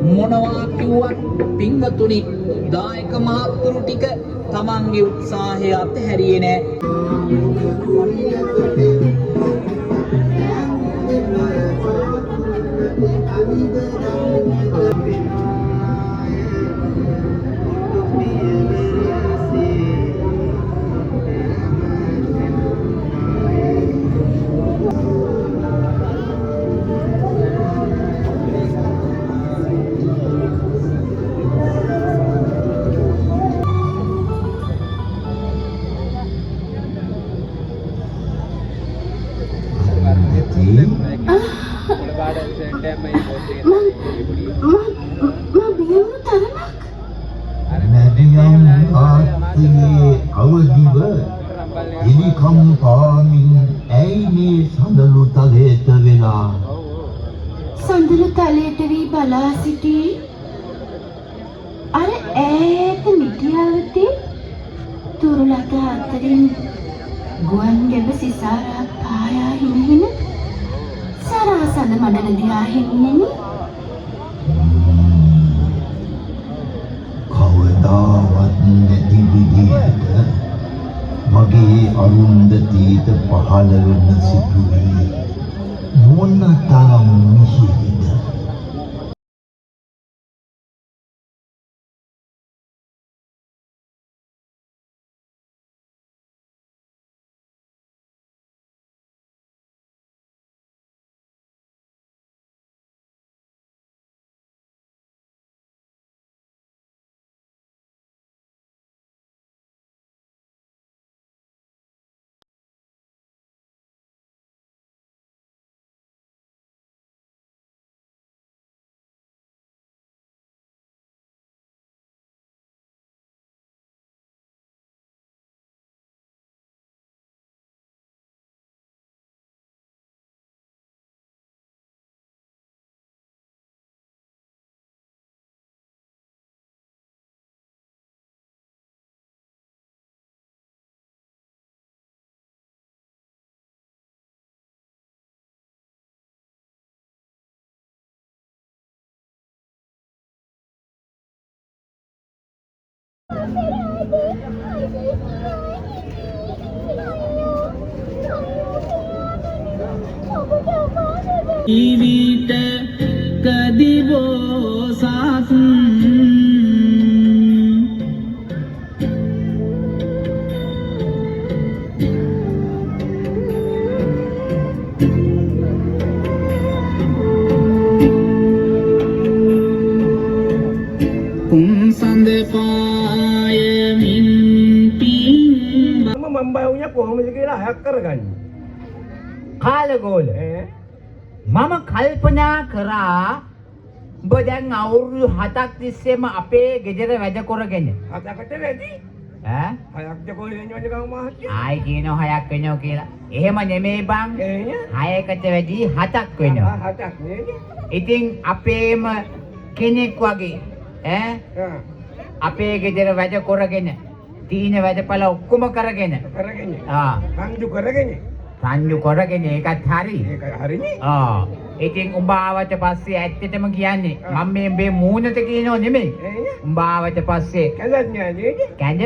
මොනවා කිව්වත් පින්වතුනි දායක මහත්තුරු ටික තමන්ගේ උත්සාහය අතහැරියේ නෑ. අවදිව එලිකම් පාමින් ඇයි මේ සඳලු තලයට වෙලා සඳලු තලයට වී බලා සිටි අර ඈත මිටියවතේ තුරුලක අතරින් ගුවන් ගැබ සිසාරා පායා හිමින සරාසඳ මඩල දිහා හිමියනි කවදාවත් නැති විදිහට මගේ අරුන්දතීට පහළ වෙන්න සිදුවේ මොන තරම් මිහිරිද ඊවිත කදිබෝ සාත් සඳ පායමින් පින් මම බයුණා කොහොමද කියලා හයක් කරගන්නේ කාලගෝල මම කල්පනා කරා ඔබ දැන් අවුරුදු 7ක් තිස්සේම අපේ ගෙදර වැඩ කරගෙන හතකට වැඩි ඈ හයක්ද කොහෙද යන්නේ ගම මහත්තයා ආයි කියනවා 6ක් වෙනවා කියලා. එහෙම නෙමෙයි බං. 6කට වැඩි 7ක් වෙනවා. හතක් නේද ඉතින් අපේම කෙනෙක් වගේ ඈ අපේ ගෙදර වැඩ කරගෙන තීන වැඩපළ ඔක්කොම කරගෙන කරගෙන රංජු කරගෙන රංජු කරගෙන ඒකත් හරි. ඒක හරිනේ ඉතින් උඹ ආවට පස්සේ ඇත්තටම කියන්නේ මම මේ මූණට කියනෝ නෙමෙයි. උඹ ආවට පස්සේ කැඳක් නෑ නේද කැඳ